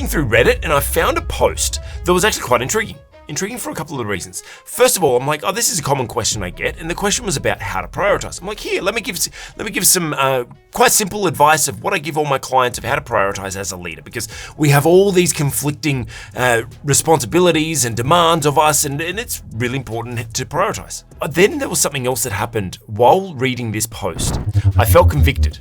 through Reddit and I found a post that was actually quite intriguing. Intriguing for a couple of reasons. First of all, I'm like, oh, this is a common question I get, and the question was about how to prioritize. I'm like, here, let me give some quite simple advice of what I give all my clients of how to prioritize as a leader, because we have all these conflicting responsibilities and demands of us, and it's really important to prioritize. Then there was something else that happened while reading this post. I felt convicted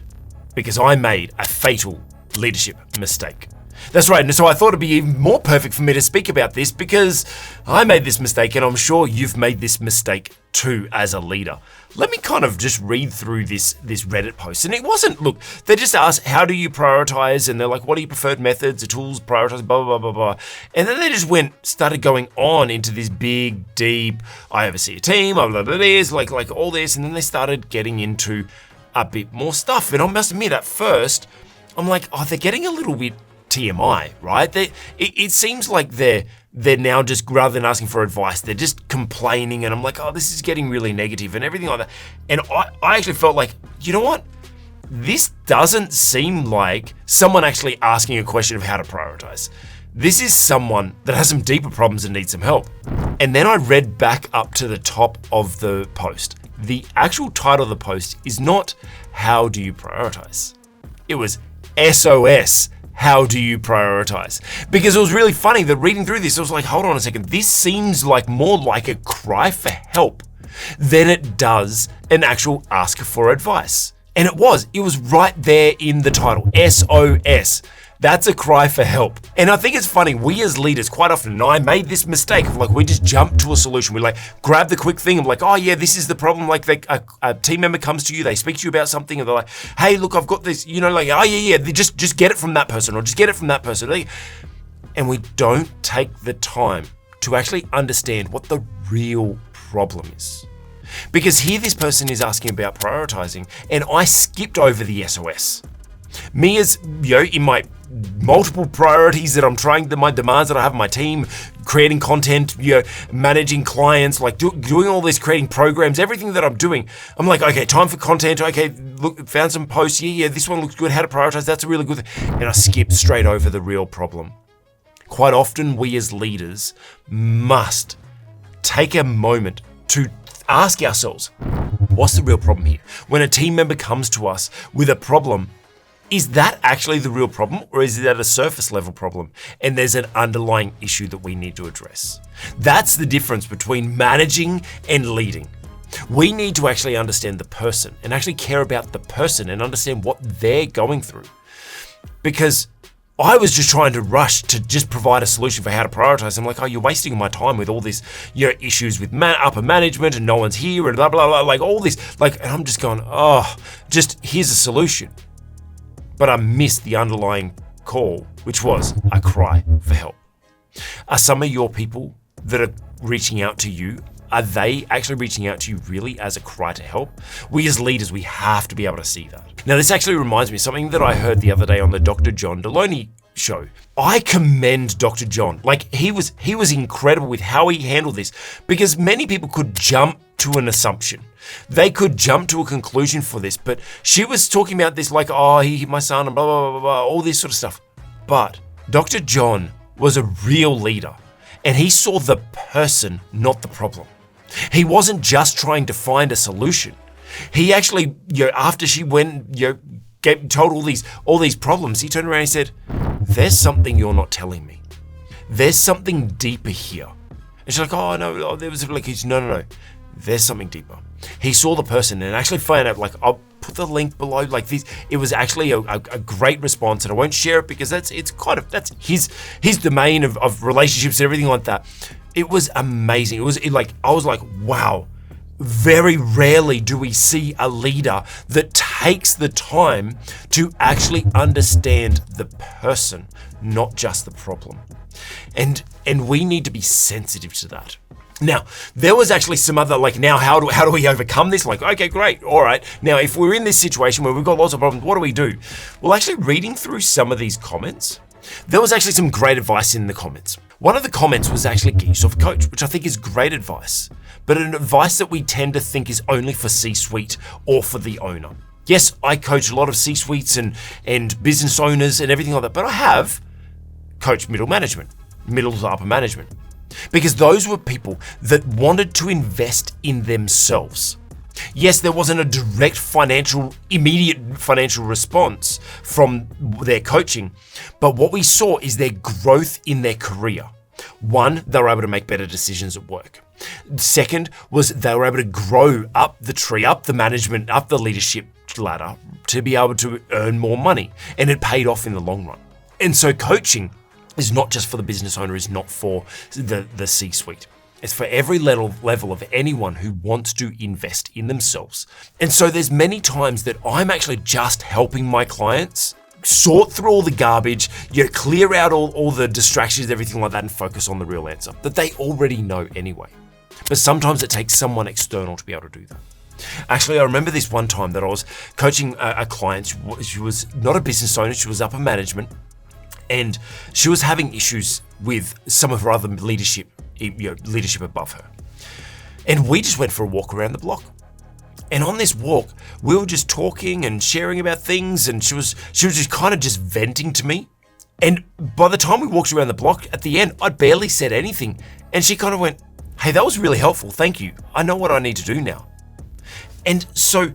because I made a fatal leadership mistake. That's right, and so I thought it'd be even more perfect for me to speak about this because I made this mistake and I'm sure you've made this mistake too as a leader. Let me kind of just read through this Reddit post. And it wasn't, look, they just asked, how do you prioritize? And they're like, what are your preferred methods or tools, prioritize, blah, blah, blah, blah. And then they just started going on into this big, deep, I oversee a team, blah, blah, blah, blah, like all this. And then they started getting into a bit more stuff. And I must admit, at first, I'm like, oh, they're getting a little bit TMI, right? It seems like they're now just, rather than asking for advice, they're just complaining, and I'm like, oh, this is getting really negative and everything like that. And I actually felt like, you know what? This doesn't seem like someone actually asking a question of how to prioritize. This is someone that has some deeper problems and needs some help. And then I read back up to the top of the post. The actual title of the post is not how do you prioritize? It was SOS. How do you prioritize? Because it was really funny that reading through this, I was like, hold on a second. This seems like more like a cry for help than it does an actual ask for advice. And it was right there in the title, SOS. That's a cry for help. And I think it's funny, we as leaders quite often, and I made this mistake of like, we just jump to a solution. We like grab the quick thing of like, oh yeah, this is the problem. Like a team member comes to you, they speak to you about something and they're like, hey, look, I've got this, like, oh yeah, just get it from that person or just get it from that person. And we don't take the time to actually understand what the real problem is. Because here this person is asking about prioritizing and I skipped over the SOS. Me as, in my multiple priorities that I'm trying, my demands that I have in my team, creating content, managing clients, like doing all this, creating programs, everything that I'm doing, I'm like, okay, time for content. Okay, look, found some posts. Yeah, this one looks good. How to prioritize. That's a really good thing. And I skip straight over the real problem. Quite often we as leaders must take a moment to ask ourselves, what's the real problem here? When a team member comes to us with a problem, is that actually the real problem, or is that a surface level problem and there's an underlying issue that we need to address? That's the difference between managing and leading. We need to actually understand the person and actually care about the person and understand what they're going through. Because I was just trying to rush to just provide a solution for how to prioritize. I'm like, oh, you're wasting my time with all this, issues with upper management and no one's here and blah, blah, blah, like all this. And I'm just going, oh, just here's a solution. But I missed the underlying call, which was a cry for help. Are some of your people that are reaching out to you, are they actually reaching out to you really as a cry to help? We as leaders, we have to be able to see that. Now, this actually reminds me of something that I heard the other day on the Dr. John Deloney show. I commend Dr. John. He was incredible with how he handled this, because many people could jump to an assumption. They could jump to a conclusion for this, but she was talking about this like, oh, he hit my son and blah, blah, blah, blah, all this sort of stuff. But Dr. John was a real leader and he saw the person, not the problem. He wasn't just trying to find a solution. He actually, after she went, told all these problems, he turned around and he said, there's something you're not telling me. There's something deeper here. And she's like, oh no, there was like, no. There's something deeper. He saw the person and actually found out, I'll put the link below, this. It was actually a great response, and I won't share it because that's his domain of relationships and everything like that. It was amazing. I was like, wow. Very rarely do we see a leader that takes the time to actually understand the person, not just the problem. And we need to be sensitive to that. Now, there was actually some other, now how do we overcome this? Okay, great, all right. Now, if we're in this situation where we've got lots of problems, what do we do? Well, actually reading through some of these comments, there was actually some great advice in the comments. One of the comments was actually get yourself a coach, which I think is great advice, but an advice that we tend to think is only for C-suite or for the owner. Yes, I coach a lot of C-suites and business owners and everything like that, but I have coach middle management, middle to upper management, because those were people that wanted to invest in themselves. Yes, there wasn't a direct immediate financial response from their coaching, but what we saw is their growth in their career. One, they were able to make better decisions at work. Second was they were able to grow up the tree, up the management, up the leadership ladder to be able to earn more money, and it paid off in the long run. And so coaching is not just for the business owner, is not for the C-suite. It's for every level of anyone who wants to invest in themselves. And so there's many times that I'm actually just helping my clients sort through all the garbage, clear out all the distractions, everything like that, and focus on the real answer that they already know anyway. But sometimes it takes someone external to be able to do that. Actually, I remember this one time that I was coaching a client. She was not a business owner, she was upper management, and she was having issues with some of her other leadership above her. And we just went for a walk around the block. And on this walk, we were just talking and sharing about things, and she was just kind of just venting to me. And by the time we walked around the block, at the end, I'd barely said anything. And she kind of went, "Hey, that was really helpful, thank you. I know what I need to do now." And so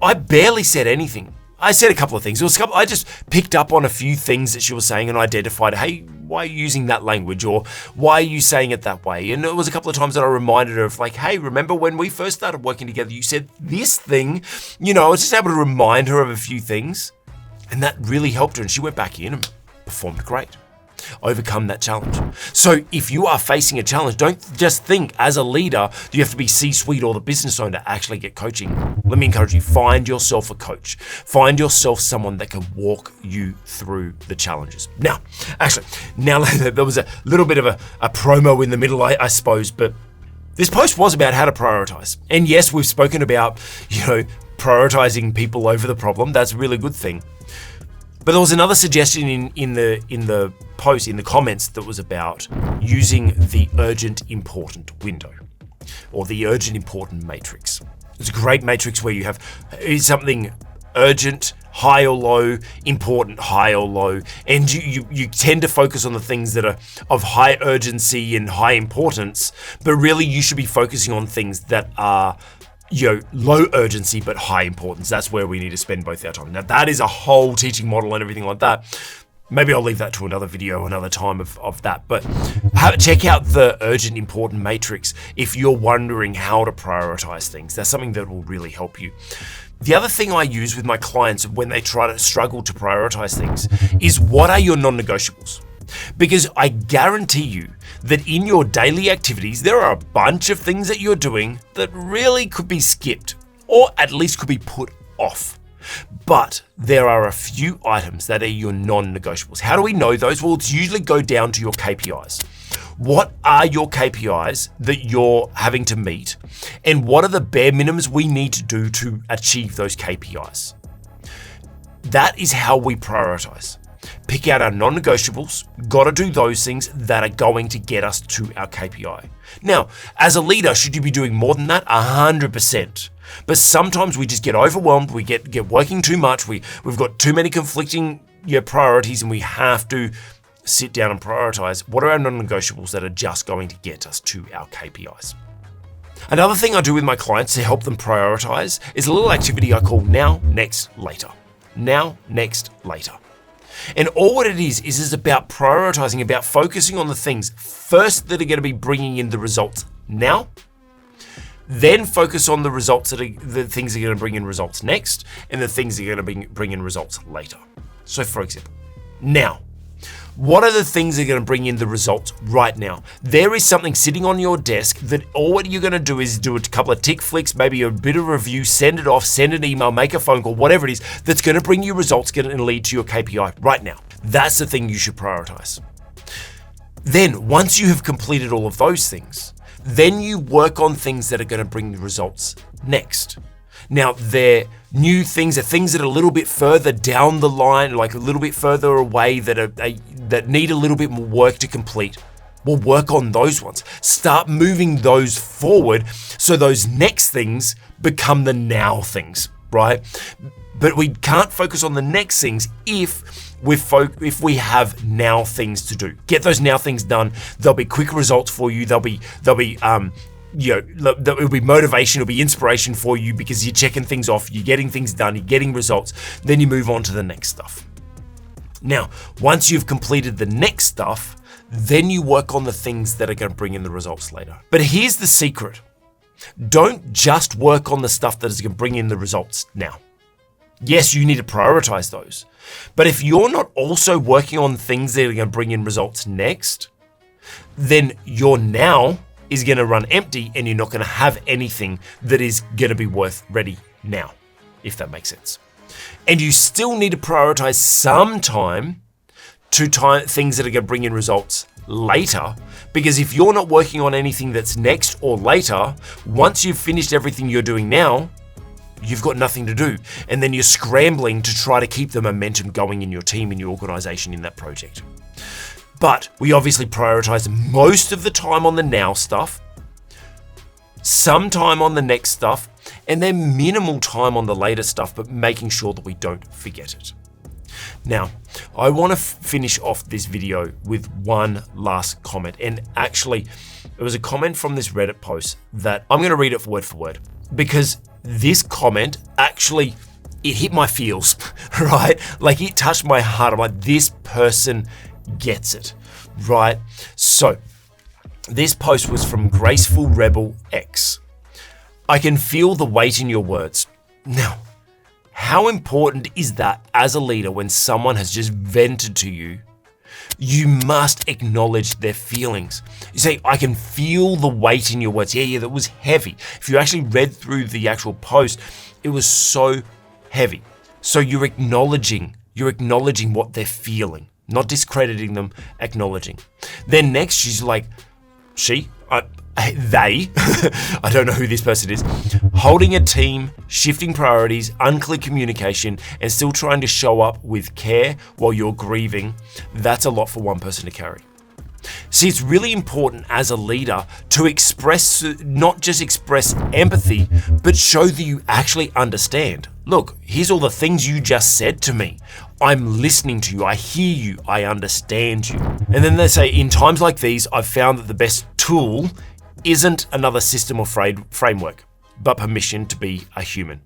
I barely said anything. I said a couple of things. I just picked up on a few things that she was saying and identified, hey, why are you using that language? Or why are you saying it that way? And it was a couple of times that I reminded her of like, hey, remember when we first started working together, you said this thing, I was just able to remind her of a few things. And that really helped her. And she went back in and performed great. Overcome that challenge. So if you are facing a challenge, don't just think as a leader you have to be C-suite or the business owner to actually get coaching. Let me encourage you, find yourself a coach. Find yourself someone that can walk you through the challenges. Now there was a little bit of a promo in the middle, I suppose, but this post was about how to prioritize. And yes, we've spoken about, prioritizing people over the problem. That's a really good thing. But there was another suggestion in the post, in the comments, that was about using the urgent important window or the urgent important matrix. It's a great matrix where you have something urgent, high or low, important, high or low, and you tend to focus on the things that are of high urgency and high importance, but really you should be focusing on things that are low urgency but high importance. That's where we need to spend both our time. Now that is a whole teaching model and everything like that. Maybe I'll leave that to another video, another time of that. But check out the urgent important matrix if you're wondering how to prioritize things. That's something that will really help you. The other thing I use with my clients when they try to struggle to prioritize things is, what are your non-negotiables? Because I guarantee you that in your daily activities, there are a bunch of things that you're doing that really could be skipped, or at least could be put off. But there are a few items that are your non-negotiables. How do we know those? Well, it's usually go down to your KPIs. What are your KPIs that you're having to meet? And what are the bare minimums we need to do to achieve those KPIs? That is how we prioritize. Pick out our non-negotiables, got to do those things that are going to get us to our KPI. Now, as a leader, should you be doing more than that? 100%. But sometimes we just get overwhelmed, we get working too much, we've got too many conflicting priorities, and we have to sit down and prioritize what are our non-negotiables that are just going to get us to our KPIs. Another thing I do with my clients to help them prioritize is a little activity I call now, next, later. Now, next, later. And all what it is about prioritizing, about focusing on the things first that are going to be bringing in the results now, then focus on the results the things that are going to bring in results next, and the things that are going to bring in results later. So for example, now, what are the things that are going to bring in the results right now? There is something sitting on your desk that all what you're going to do is do a couple of tick flicks, maybe a bit of review, send it off, send an email, make a phone call, whatever it is, that's going to bring you results, going to lead to your KPI right now. That's the thing you should prioritize. Then, once you have completed all of those things, then you work on things that are going to bring the results next. Now, they're new things, they're things that are a little bit further down the line, like a little bit further away, that need a little bit more work to complete. We'll work on those ones. Start moving those forward so those next things become the now things, right? But we can't focus on the next things if if we have now things to do. Get those now things done. There'll be quick results for you. There'll be it'll be motivation, it'll be inspiration for you because you're checking things off, you're getting things done, you're getting results. Then you move on to the next stuff. Now, once you've completed the next stuff, then you work on the things that are going to bring in the results later. But here's the secret. Don't just work on the stuff that is going to bring in the results now. Yes, you need to prioritize those. But if you're not also working on things that are going to bring in results next, then your now is going to run empty and you're not going to have anything that is going to be worth ready now, if that makes sense. And you still need to prioritize some time to things that are going to bring in results later, because if you're not working on anything that's next or later, once you've finished everything you're doing now, you've got nothing to do. And then you're scrambling to try to keep the momentum going in your team, in your organization, in that project. But we obviously prioritize most of the time on the now stuff, some time on the next stuff, and then minimal time on the later stuff, but making sure that we don't forget it. Now, I want to finish off this video with one last comment. And actually, it was a comment from this Reddit post that I'm going to read it word for word, because this comment actually, it hit my feels, right? Like it touched my heart. I'm like, this person gets it, right? So this post was from Graceful Rebel X. I can feel the weight in your words. Now, how important is that as a leader when someone has just vented to you? You must acknowledge their feelings. You say, I can feel the weight in your words. Yeah, that was heavy. If you actually read through the actual post, it was so heavy. So you're acknowledging what they're feeling. Not discrediting them, acknowledging. Then next, she's like, they, I don't know who this person is, holding a team, shifting priorities, unclear communication, and still trying to show up with care while you're grieving. That's a lot for one person to carry. See, it's really important as a leader to express, not just express empathy, but show that you actually understand. Look, here's all the things you just said to me. I'm listening to you. I hear you. I understand you. And then they say, in times like these, I've found that the best tool isn't another system or framework, but permission to be a human.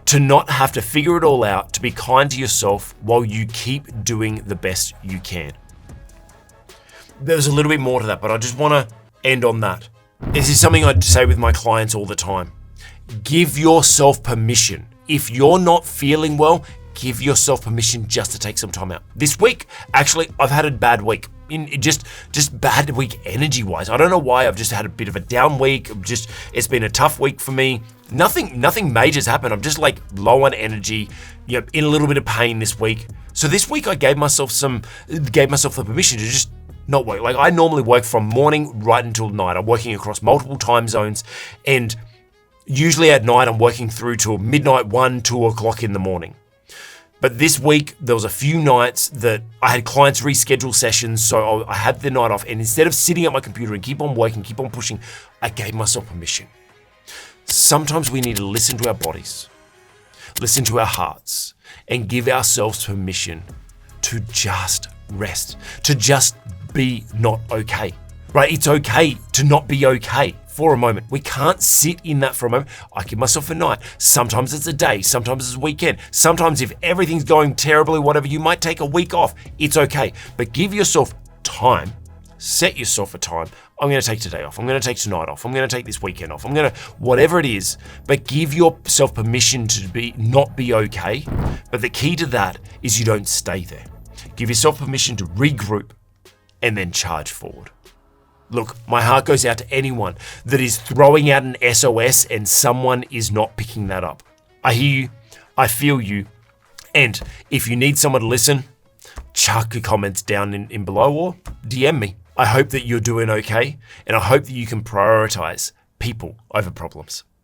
To not have to figure it all out, to be kind to yourself while you keep doing the best you can. There's a little bit more to that, but I just want to end on that. This is something I say with my clients all the time. Give yourself permission. If you're not feeling well, give yourself permission just to take some time out. This week, actually, I've had a bad week. Just bad week energy-wise. I don't know why. I've just had a bit of a down week. It's been a tough week for me. Nothing major's happened. I'm just like low on energy, in a little bit of pain this week. So this week I gave myself the permission to just not work. Like I normally work from morning right until night. I'm working across multiple time zones, and usually at night I'm working through till midnight, 1, 2 o'clock in the morning. But this week, there was a few nights that I had clients reschedule sessions, so I had the night off. And instead of sitting at my computer and keep on working, keep on pushing, I gave myself permission. Sometimes we need to listen to our bodies, listen to our hearts, and give ourselves permission to just rest, to just be not okay, right? It's okay to not be okay for a moment. We can't sit in that for a moment. I give myself a night. Sometimes it's a day. Sometimes it's a weekend. Sometimes if everything's going terribly, whatever, you might take a week off. It's okay. But give yourself time. Set yourself a time. I'm going to take today off. I'm going to take tonight off. I'm going to take this weekend off. I'm going to, whatever it is, but give yourself permission to not be okay. But the key to that is you don't stay there. Give yourself permission to regroup and then charge forward. Look, my heart goes out to anyone that is throwing out an SOS and someone is not picking that up. I hear you, I feel you, and if you need someone to listen, chuck your comments down in below or DM me. I hope that you're doing okay, and I hope that you can prioritize people over problems.